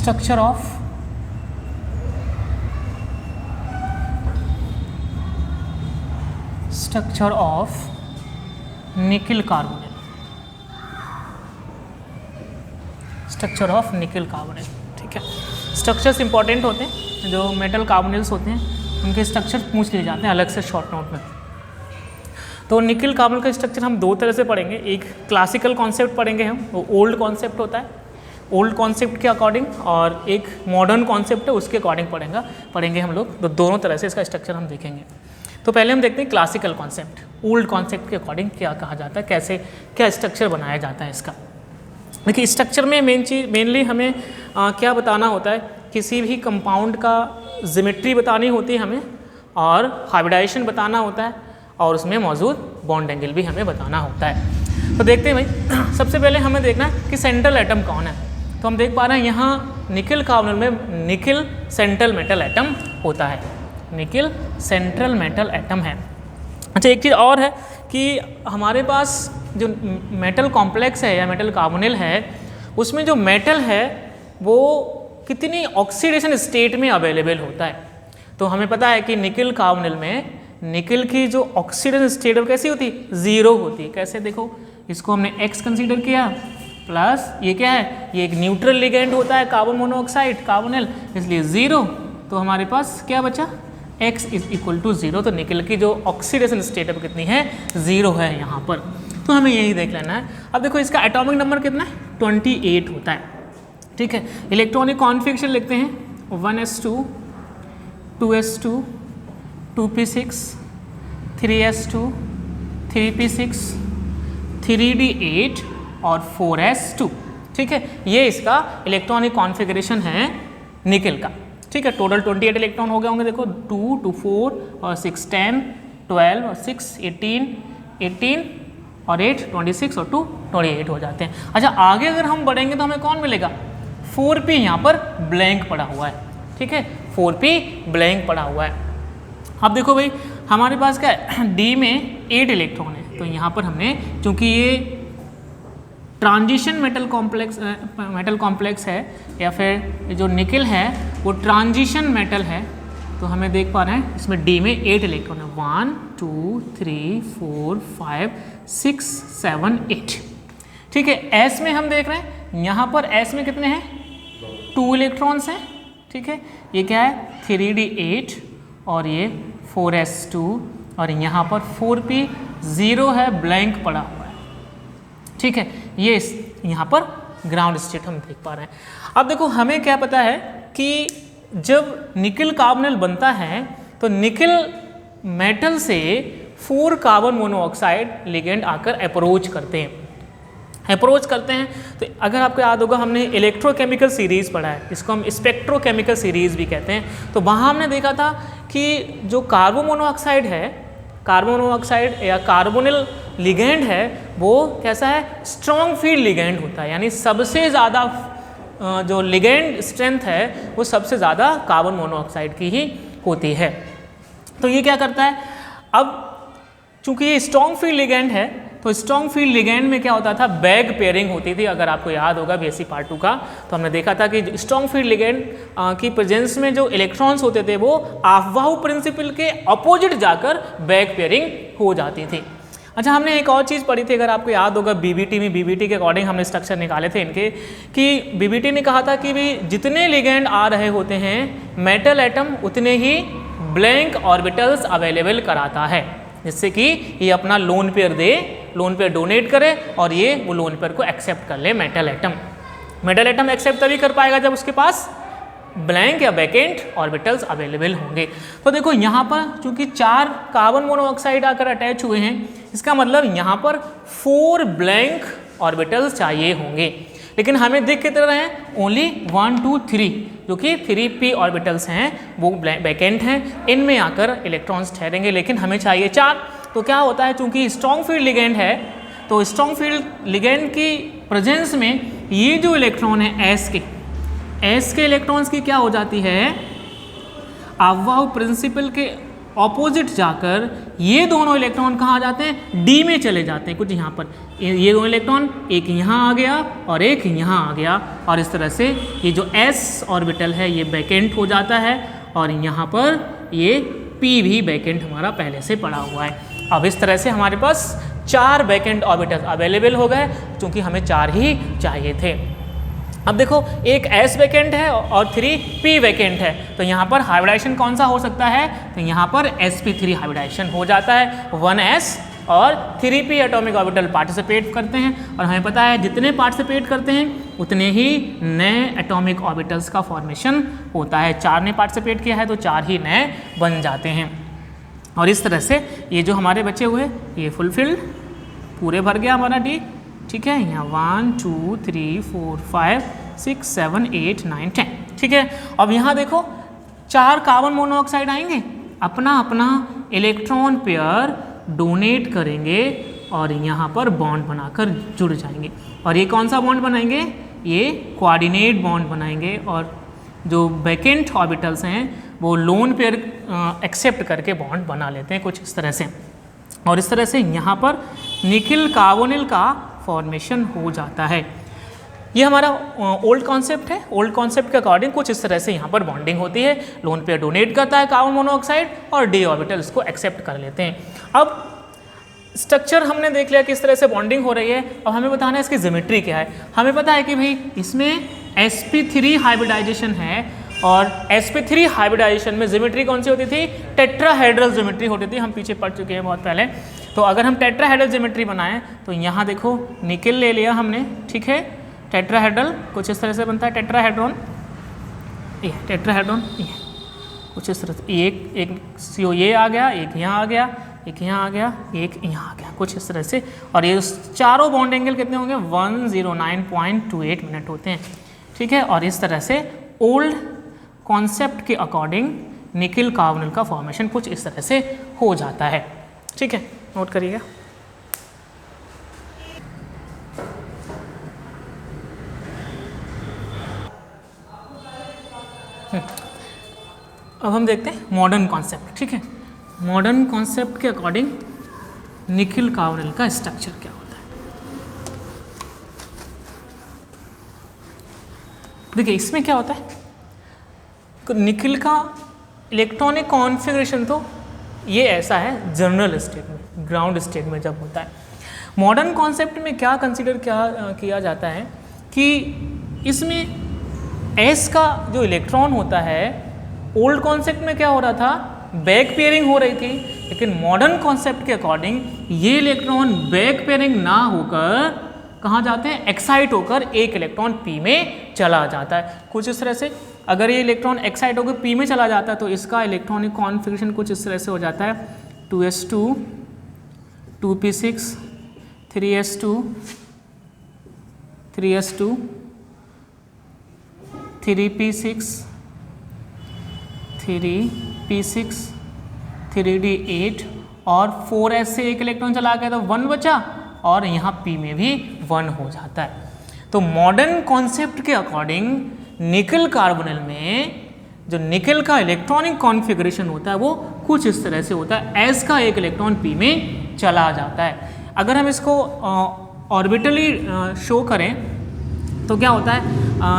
Structure of nickel carbonate, structure of nickel carbonate. ठीक है, structures important होते हैं, जो मेटल कार्बोनेल्स होते हैं उनके स्ट्रक्चर पूछ लिए जाते हैं अलग से शॉर्ट नोट में। तो निकिल कार्बोनेट का स्ट्रक्चर हम दो तरह से पढ़ेंगे, एक क्लासिकल कॉन्सेप्ट पढ़ेंगे हम, वो ओल्ड कॉन्सेप्ट होता है, ओल्ड कॉन्सेप्ट के अकॉर्डिंग, और एक मॉडर्न कॉन्सेप्ट है उसके अकॉर्डिंग पढ़ेंगे हम लोग। तो दोनों तरह से इसका स्ट्रक्चर हम देखेंगे। तो पहले हम देखते हैं क्लासिकल कॉन्सेप्ट, ओल्ड कॉन्सेप्ट के अकॉर्डिंग क्या कहा जाता है, कैसे क्या स्ट्रक्चर बनाया जाता है इसका। देखिए स्ट्रक्चर में मेनली हमें क्या बताना होता है, किसी भी कंपाउंड का ज्योमेट्री बतानी होती है हमें, और हाइब्रिडाइजेशन बताना होता है, और उसमें मौजूद बॉन्ड एंगल भी हमें बताना होता है। तो देखते हैं भाई, सबसे पहले हमें देखना है कि सेंट्रल एटम कौन है। तो हम देख पा रहे हैं यहाँ निकिल कार्बोनेट में निकिल सेंट्रल मेटल एटम होता है, निकिल सेंट्रल मेटल एटम है। अच्छा, एक चीज़ और है कि हमारे पास जो मेटल कॉम्प्लेक्स है या मेटल कार्बोनेल है, उसमें जो मेटल है वो कितनी ऑक्सीडेशन स्टेट में अवेलेबल होता है। तो हमें पता है कि निकिल कार्बोनेल में निकिल की जो ऑक्सीडेशन स्टेट कैसी होती है, ज़ीरो होती है। कैसे, देखो इसको हमने X कंसीडर किया, प्लस ये क्या है, ये एक न्यूट्रल लिगेंड होता है कार्बन मोनोऑक्साइड कार्बोनेल, इसलिए ज़ीरो। तो हमारे पास क्या बचा, X is equal to zero. तो निकिल की जो ऑक्सीडेशन स्टेट अब कितनी है, ज़ीरो है यहाँ पर। तो हमें यही देख लेना है। अब देखो इसका एटॉमिक नंबर कितना है, 28 होता है। ठीक है, इलेक्ट्रॉनिक कॉन्फ़िगरेशन लिखते हैं, 1s2 2s2 2p6 3s2 3p6 3d8 और 4s2। ठीक है, ये इसका इलेक्ट्रॉनिक कॉन्फ़िगरेशन है निकिल का। ठीक है, टोटल 28 इलेक्ट्रॉन हो गए होंगे, देखो 2 2 4 और 6 10 12 और 6 18 और 8 26 और 2 28 हो जाते हैं। अच्छा, आगे अगर हम बढ़ेंगे तो हमें कौन मिलेगा, 4p यहाँ पर ब्लैंक पड़ा हुआ है। ठीक है, 4p ब्लैंक पड़ा हुआ है। अब देखो भाई, हमारे पास क्या है, D में 8 इलेक्ट्रॉन है, तो यहाँ पर हमने, चूँकि ये ट्रांजिशन मेटल कॉम्प्लेक्स है, या फिर जो निकिल है वो ट्रांजिशन मेटल है, तो हमें देख पा रहे हैं इसमें D में 8 इलेक्ट्रॉन है, 1 2 3 4 5 6 7 8। ठीक है, S में हम देख रहे हैं, यहाँ पर S में कितने हैं, 2 इलेक्ट्रॉन्स हैं। ठीक है, ये क्या है, 3d8 और ये 4s2, और यहाँ पर 4p 0 है, ब्लैंक पड़ा हुआ है। ठीक है, ये यहाँ पर ग्राउंड स्टेट हम देख पा रहे हैं। अब देखो हमें क्या पता है कि जब निकिल कार्बोनेल बनता है तो निकिल मेटल से 4 कार्बन मोनोऑक्साइड लिगेंड आकर अप्रोच करते हैं। तो अगर आपको याद होगा, हमने इलेक्ट्रोकेमिकल सीरीज़ पढ़ा है, इसको हम स्पेक्ट्रोकेमिकल सीरीज़ भी कहते हैं। तो वहाँ हमने देखा था कि जो कार्बन मोनोऑक्साइड या कार्बोनिल लिगेंड है, वो कैसा है, स्ट्रॉन्ग फील्ड लिगेंड होता है, यानी सबसे ज़्यादा जो लिगेंड स्ट्रेंथ है वो सबसे ज़्यादा कार्बन मोनोऑक्साइड की ही होती है। तो ये क्या करता है, अब चूंकि ये स्ट्रॉन्ग फील्ड लिगेंड है, तो स्ट्रॉन्ग फील्ड लिगेंड में क्या होता था, बैग पेयरिंग होती थी। अगर आपको याद होगा बीएससी पार्ट 2 का, तो हमने देखा था कि स्ट्रॉन्ग फील्ड लिगेंड की प्रेजेंस में जो इलेक्ट्रॉन्स होते थे वो ऑफ-बाउ प्रिंसिपल के अपोजिट जाकर बैग पेयरिंग हो जाती थी। अच्छा, हमने एक और चीज़ पढ़ी थी, अगर आपको याद होगा बीबीटी के अकॉर्डिंग हमने स्ट्रक्चर निकाले थे इनके, कि बीबीटी ने कहा था कि भी जितने लिगेंड आ रहे होते हैं मेटल एटम, उतने ही ब्लैंक ऑर्बिटल्स अवेलेबल कराता है, जिससे कि ये अपना लोन पेयर डोनेट करे और ये वो लोन पेयर को एक्सेप्ट कर ले मेटल एटम एक्सेप्ट तभी कर पाएगा जब उसके पास ब्लैंक या वैकेंट ऑर्बिटल्स अवेलेबल होंगे। तो देखो यहाँ पर चूंकि 4 कार्बन मोनोऑक्साइड आकर अटैच हुए हैं, इसका मतलब यहाँ पर 4 ब्लैंक ऑर्बिटल्स चाहिए होंगे, लेकिन हमें दिख कितने रहे हैं, ओनली 1 2 3, जो कि 3p ऑर्बिटल्स हैं वो वैकेंट हैं, इनमें आकर इलेक्ट्रॉन्स ठहरेंगे, लेकिन हमें चाहिए 4। तो क्या होता है, चूंकि स्ट्रॉन्ग फील्ड लिगेंड है, तो स्ट्रॉन्ग फील्ड लिगेंड की प्रेजेंस में ये जो इलेक्ट्रॉन है एस के इलेक्ट्रॉन्स की क्या हो जाती है, ऑफ-बाउ प्रिंसिपल के ऑपोजिट जाकर ये दोनों इलेक्ट्रॉन कहाँ जाते हैं, डी में चले जाते हैं। कुछ यहाँ पर ये दोनों इलेक्ट्रॉन एक यहाँ आ गया और एक यहाँ आ गया, और इस तरह से ये जो s ऑर्बिटल है ये वैकेंट हो जाता है, और यहाँ पर ये p भी वैकेंट हमारा पहले से पड़ा हुआ है। अब इस तरह से हमारे पास 4 वैकेंट ऑर्बिटल अवेलेबल हो गए, क्योंकि हमें 4 ही चाहिए थे। अब देखो एक s वैकेंट है और 3p वैकेंट है, तो यहाँ पर हाइब्रिडाइजेशन कौन सा हो सकता है, तो यहाँ पर sp3 हाइब्रिडाइजेशन हो जाता है। 1s और 3p एटॉमिक ऑर्बिटल पार्टिसिपेट करते हैं, और हमें पता है जितने पार्टिसिपेट करते हैं उतने ही नए एटॉमिक ऑर्बिटल्स का फॉर्मेशन होता है। 4 ने पार्टिसिपेट किया है तो 4 ही नए बन जाते हैं। और इस तरह से ये जो हमारे बचे हुए ये फुलफिल्ड पूरे भर गया हमारा डी, ठीक है। यहाँ 1 2 3 4 5 6 7 8 9 10, ठीक है। अब यहाँ देखो 4 कार्बन मोनोऑक्साइड आएंगे, अपना अपना इलेक्ट्रॉन पेयर डोनेट करेंगे और यहाँ पर बॉन्ड बनाकर जुड़ जाएंगे। और ये कौन सा बॉन्ड बनाएंगे, ये कोऑर्डिनेट बॉन्ड बनाएंगे, और जो वैकेंट ऑर्बिटल्स हैं वो लोन पेयर एक्सेप्ट करके बॉन्ड बना लेते हैं कुछ इस तरह से। और इस तरह से यहाँ पर निकिल कार्बोनिल का फॉर्मेशन हो जाता है। ये हमारा ओल्ड कॉन्सेप्ट है। ओल्ड कॉन्सेप्ट के अकॉर्डिंग कुछ इस तरह से यहाँ पर बॉन्डिंग होती है, लोन पेयर डोनेट करता है कार्बन मोनोऑक्साइड और डी ऑर्बिटल इसको एक्सेप्ट कर लेते हैं। अब स्ट्रक्चर हमने देख लिया किस तरह से बॉन्डिंग हो रही है। अब हमें बताना है इसकी ज्योमेट्री क्या है। हमें पता है कि भाई इसमें sp3 हाइब्रिडाइजेशन है, और sp3 हाइब्रिडाइजेशन में ज्योमेट्री कौन सी होती थी, टेट्राहेड्रल ज्योमेट्री होती थी। हम पीछे पढ़ चुके हैं बहुत पहले। तो अगर हम टेट्राहेड्रल ज्योमेट्री बनाएं तो यहाँ देखो निकिल ले लिया हमने, ठीक है। टेट्राहेड्रल कुछ इस तरह से बनता है, टेट्राहेड्रॉन, ये टेट्राहेड्रॉन ये कुछ इस तरह से, एक CO ये आ गया, एक यहाँ आ गया, एक यहाँ आ गया, एक यहाँ आ गया, कुछ इस तरह से। और ये चारों बॉन्ड एंगल कितने होंगे, 109.28 मिनट होते हैं, ठीक है। और इस तरह से ओल्ड कॉन्सेप्ट के अकॉर्डिंग निकिल कार्बोनिल का फॉर्मेशन कुछ इस तरह से हो जाता है, ठीक है। नोट करिएगा। अब हम देखते हैं मॉडर्न कॉन्सेप्ट, ठीक है। मॉडर्न कॉन्सेप्ट के अकॉर्डिंग निकिल कार्बोनिल का स्ट्रक्चर क्या होता है। देखिए इसमें क्या होता है, निकिल का इलेक्ट्रॉनिक कॉन्फ़िगरेशन तो ये ऐसा है जनरल स्टेट में, ग्राउंड स्टेट में जब होता है। मॉडर्न कॉन्सेप्ट में क्या कंसीडर किया जाता है कि इसमें s का जो इलेक्ट्रॉन होता है, ओल्ड कॉन्सेप्ट में क्या हो रहा था, बैक पेयरिंग हो रही थी, लेकिन मॉडर्न कॉन्सेप्ट के अकॉर्डिंग ये इलेक्ट्रॉन बैक पेयरिंग ना होकर कहाँ जाते हैं, एक्साइट होकर एक इलेक्ट्रॉन p में चला जाता है। कुछ इस तरह से अगर ये इलेक्ट्रॉन एक्साइट होकर p में चला जाता है तो इसका इलेक्ट्रॉनिक कॉन्फ़िगरेशन कुछ इस तरह से हो जाता है, 2s2 2p6 3s2 3s2 3p6 3p6 3d8 और 4s से एक इलेक्ट्रॉन चला गया तो 1 बचा, और यहाँ p में भी 1 हो जाता है। तो मॉडर्न कॉन्सेप्ट के अकॉर्डिंग निकिल कार्बोनिल में जो निकिल का इलेक्ट्रॉनिक कॉन्फ़िगरेशन होता है वो कुछ इस तरह से होता है, s का एक इलेक्ट्रॉन p में चला जाता है। अगर हम इसको ऑर्बिटली शो करें तो क्या होता है,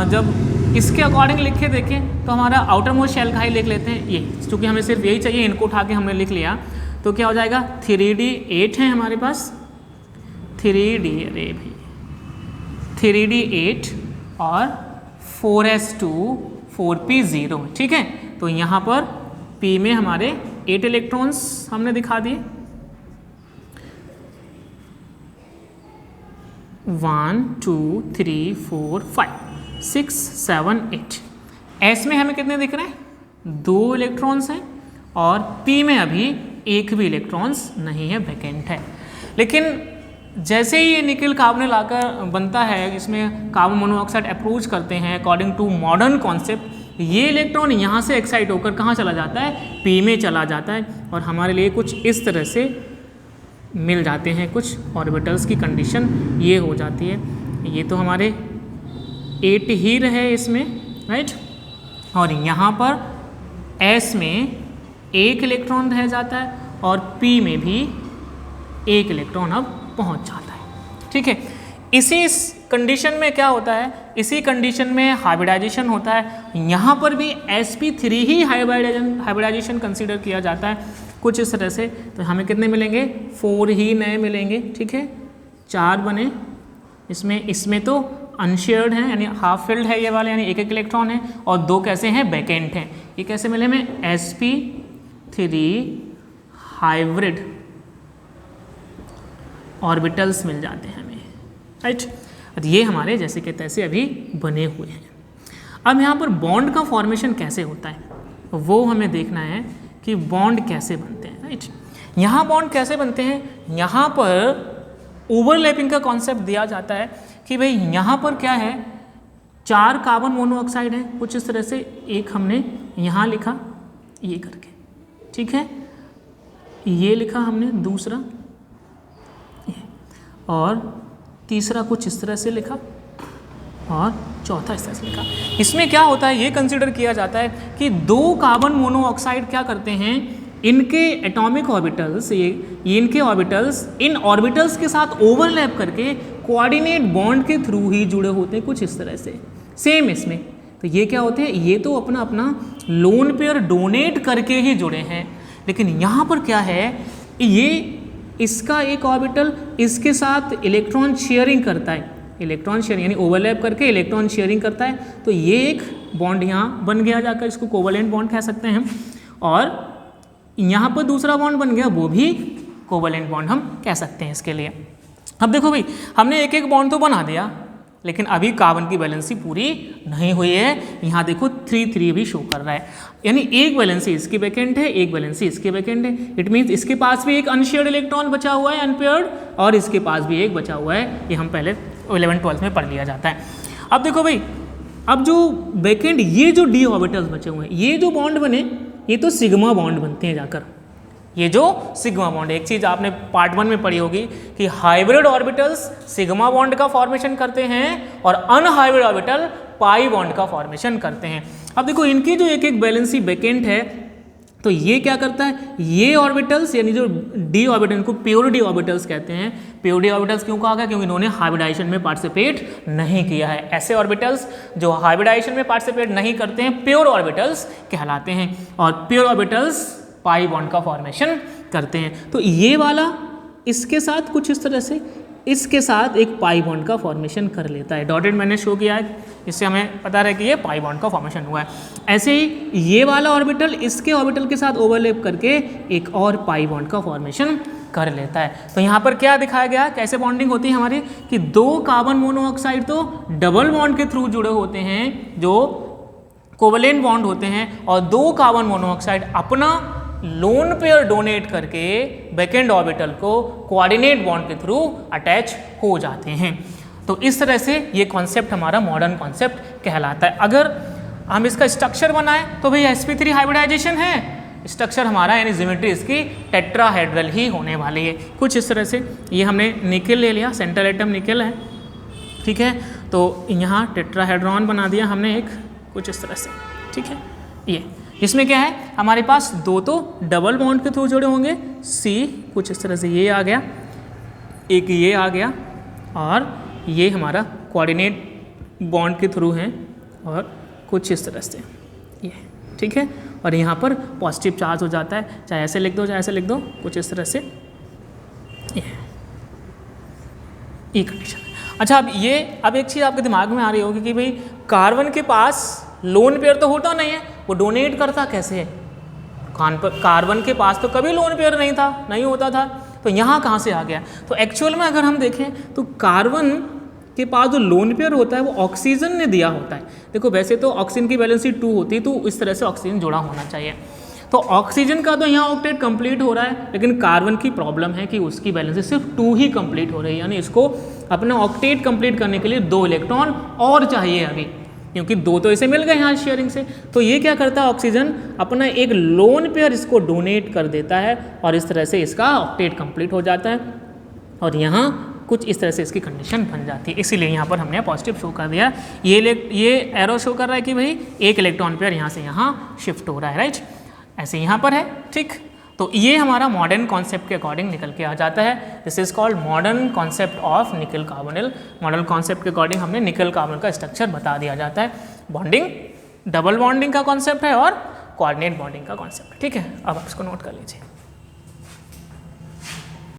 जब इसके अकॉर्डिंग लिख के देखें तो हमारा आउटर मोस्ट शेल का ही लिख लेते हैं ये, क्योंकि हमें सिर्फ यही चाहिए, इनको उठा के हमने लिख लिया तो क्या हो जाएगा, 3d8 है हमारे पास, 3d अरे भाई 3d8 और 4s2 4p0, ठीक है। तो यहाँ पर p में हमारे 8 इलेक्ट्रॉन्स हमने दिखा दिए, 1 2 3 4 5 6 7 8। s में हमें कितने दिख रहे हैं, 2 इलेक्ट्रॉन्स हैं, और p में अभी एक भी इलेक्ट्रॉन्स नहीं है, वैकेंट है। लेकिन जैसे ही ये निकिल कार्बोनिल आकर बनता है, इसमें कार्बन मोनोऑक्साइड अप्रोच करते हैं अकॉर्डिंग टू मॉडर्न कॉन्सेप्ट, ये इलेक्ट्रॉन यहाँ से एक्साइट होकर कहाँ चला जाता है, p में चला जाता है, और हमारे लिए कुछ इस तरह से मिल जाते हैं, कुछ ऑर्बिटल्स की कंडीशन ये हो जाती है। ये तो हमारे 8 ही रहे इसमें, राइट। और यहाँ पर s में एक इलेक्ट्रॉन रह जाता है और P में भी एक इलेक्ट्रॉन अब पहुंच जाता है। ठीक है, इसी कंडीशन में क्या होता है, इसी कंडीशन में हाइब्रिडाइजेशन होता है। यहाँ पर भी sp3 ही हाइब्रिडाइजेशन कंसीडर किया जाता है कुछ इस तरह से। तो हमें कितने मिलेंगे, 4 ही नए मिलेंगे। ठीक है, 4 बने, इसमें तो अनशेयर्ड है यानी हाफ फिल्ड है ये वाले, यानी एक एक इलेक्ट्रॉन है, और 2 कैसे हैं, वैकेंट हैं। ये कैसे मिले हमें, sp3 हाइब्रिड ऑर्बिटल्स मिल जाते हैं हमें, राइट। ये हमारे जैसे के तैसे अभी बने हुए हैं। अब यहाँ पर बॉन्ड का फॉर्मेशन कैसे होता है वो हमें देखना है कि बॉन्ड कैसे बनते हैं, राइट। यहाँ बॉन्ड कैसे बनते हैं, यहाँ पर ओवरलैपिंग का कॉन्सेप्ट दिया जाता है कि भाई यहाँ पर क्या है, 4 कार्बन मोनोऑक्साइड है कुछ इस तरह से, एक हमने यहाँ लिखा ये करके, ठीक है, ये लिखा हमने दूसरा, और तीसरा कुछ इस तरह से लिखा, और चौथा इस तरह से लिखा। इसमें क्या होता है, ये कंसीडर किया जाता है कि 2 कार्बन मोनोऑक्साइड क्या करते हैं, इनके एटॉमिक ऑर्बिटल्स, ये इनके ऑर्बिटल्स इन ऑर्बिटल्स के साथ ओवरलैप करके कोऑर्डिनेट बॉन्ड के थ्रू ही जुड़े होते हैं कुछ इस तरह से। सेम इसमें तो ये क्या होते हैं, ये तो अपना अपना लोन पेयर डोनेट करके ही जुड़े हैं, लेकिन यहाँ पर क्या है, ये इसका एक ऑर्बिटल इसके साथ इलेक्ट्रॉन शेयरिंग करता है, इलेक्ट्रॉन शेयरिंग यानी ओवरलैप करके इलेक्ट्रॉन शेयरिंग करता है। तो ये एक बॉन्ड यहाँ बन गया जाकर, इसको कोवलेंट बॉन्ड कह सकते हैं हम, और यहाँ पर दूसरा बॉन्ड बन गया, वो भी कोवलेंट बॉन्ड हम कह सकते हैं इसके लिए। अब देखो भाई, हमने एक एक बॉन्ड तो बना दिया, लेकिन अभी कार्बन की वैलेंसी पूरी नहीं हुई है। यहाँ देखो 3-3 भी शो कर रहा है, यानी एक वैलेंसी इसकी वैकेंट है, एक वैलेंसी इसकी वैकेंट है। इट मीन्स इसके पास भी एक अनशेयर्ड इलेक्ट्रॉन बचा हुआ है, अनपेयर्ड, और इसके पास भी एक बचा हुआ है। ये हम पहले 11-12 में पढ़ लिया जाता है। अब देखो भाई, अब जो वैकेंट ये जो डी ऑर्बिटल्स बचे हुए हैं, ये जो बॉन्ड बने, ये तो सिग्मा बॉन्ड बनते हैं जाकर, ये जो सिग्मा बॉन्ड। एक चीज आपने पार्ट 1 में पढ़ी होगी कि हाइब्रिड ऑर्बिटल्स सिग्मा बॉन्ड का फॉर्मेशन करते हैं और अनहाइब्रिड ऑर्बिटल पाई बॉन्ड का फॉर्मेशन करते हैं। अब देखो इनकी जो एक एक वैलेंसी वैकेंट है, तो ये क्या करता है, ये ऑर्बिटल्स यानी जो डी ऑर्बिटल, इनको प्योर डी ऑर्बिटल्स कहते हैं। प्योर डी ऑर्बिटल्स क्यों कहा गया, क्योंकि इन्होंने हाइब्रिडाइजेशन में पार्टिसिपेट नहीं किया है। ऐसे ऑर्बिटल्स जो हाइब्रिडाइजेशन में पार्टिसिपेट नहीं करते हैं प्योर ऑर्बिटल्स कहलाते हैं, और प्योर ऑर्बिटल्स पाई बॉन्ड का फॉर्मेशन करते हैं। तो ये वाला इसके साथ कुछ इस तरह से इसके साथ एक पाई बॉन्ड का फॉर्मेशन कर लेता है। डॉटेड मैंने शो किया है, इससे हमें पता रहे कि ये पाई बॉन्ड का फॉर्मेशन हुआ है। ऐसे ही ये वाला ऑर्बिटल इसके ऑर्बिटल के साथ ओवरलैप करके एक और पाई बॉन्ड का फॉर्मेशन कर लेता है। तो यहाँ पर क्या दिखाया गया, कैसे बॉन्डिंग होती है हमारी, कि 2 कार्बन मोनोऑक्साइड तो डबल बॉन्ड के थ्रू जुड़े होते हैं जो कोवलेंट बॉन्ड होते हैं, और 2 कार्बन मोनोऑक्साइड अपना लोन पेयर डोनेट करके वैकेंट ऑर्बिटल को कोऑर्डिनेट बॉन्ड के थ्रू अटैच हो जाते हैं। तो इस तरह से ये कॉन्सेप्ट हमारा मॉडर्न कॉन्सेप्ट कहलाता है। अगर हम इसका स्ट्रक्चर बनाएं तो भाई sp3 हाइब्रिडाइजेशन है, स्ट्रक्चर हमारा यानी ज्योमेट्री इसकी टेट्राहेड्रल ही होने वाली है कुछ इस तरह से। ये हमने निकेल ले लिया, सेंट्रल एटम निकेल है, ठीक है, तो यहाँ टेट्राहेड्रॉन बना दिया हमने एक कुछ इस तरह से, ठीक है। ये इसमें क्या है, हमारे पास 2 तो डबल बॉन्ड के थ्रू जुड़े होंगे, C कुछ इस तरह से ये आ गया, एक ये आ गया, और ये हमारा कोऑर्डिनेट बॉन्ड के थ्रू है, और कुछ इस तरह से ये, ठीक है। और यहाँ पर पॉजिटिव चार्ज हो जाता है, चाहे ऐसे लिख दो चाहे ऐसे लिख दो, कुछ इस तरह से ये कंडीशन। अच्छा, अब एक चीज़ आपके दिमाग में आ रही होगी कि भाई कार्बन के पास लोन पेयर तो होता नहीं है, वो डोनेट करता कैसे है। कार्बन के पास तो कभी लोन पेयर नहीं होता था, तो यहाँ कहाँ से आ गया। तो एक्चुअल में अगर हम देखें तो कार्बन के पास जो लोन पेयर होता है वो ऑक्सीजन ने दिया होता है। देखो वैसे तो ऑक्सीजन की वैलेंसी 2 होती है, तो इस तरह से ऑक्सीजन जुड़ा होना चाहिए। तो ऑक्सीजन का तो यहाँ ऑक्टेट कंप्लीट हो रहा है, लेकिन कार्बन की प्रॉब्लम है कि उसकी वैलेंसी सिर्फ 2 ही कंप्लीट हो रही है, यानी इसको अपना ऑक्टेट कंप्लीट करने के लिए 2 इलेक्ट्रॉन और चाहिए अभी, क्योंकि 2 तो इसे मिल गए यहाँ शेयरिंग से। तो ये क्या करता है, ऑक्सीजन अपना एक लोन पेयर इसको डोनेट कर देता है, और इस तरह से इसका ऑक्टेट कंप्लीट हो जाता है, और यहाँ कुछ इस तरह से इसकी कंडीशन बन जाती है। इसीलिए यहाँ पर हमने पॉजिटिव शो कर दिया। ये एरो शो कर रहा है कि भाई एक इलेक्ट्रॉन पेयर यहाँ से यहाँ शिफ्ट हो रहा है, राइट। ऐसे यहाँ पर है, ठीक। तो ये हमारा मॉडर्न कॉन्सेप्ट के अकॉर्डिंग निकल के आ जाता है। This is called modern concept of निकल कार्बोनिल। मॉडर्न कॉन्सेप्ट के अकॉर्डिंग हमने निकल कार्बोनिल का स्ट्रक्चर बता दिया जाता है। बॉन्डिंग डबल बॉन्डिंग का कॉन्सेप्ट है और कोऑर्डिनेट बॉन्डिंग का कॉन्सेप्ट है, ठीक है। अब आप इसको नोट कर लीजिए।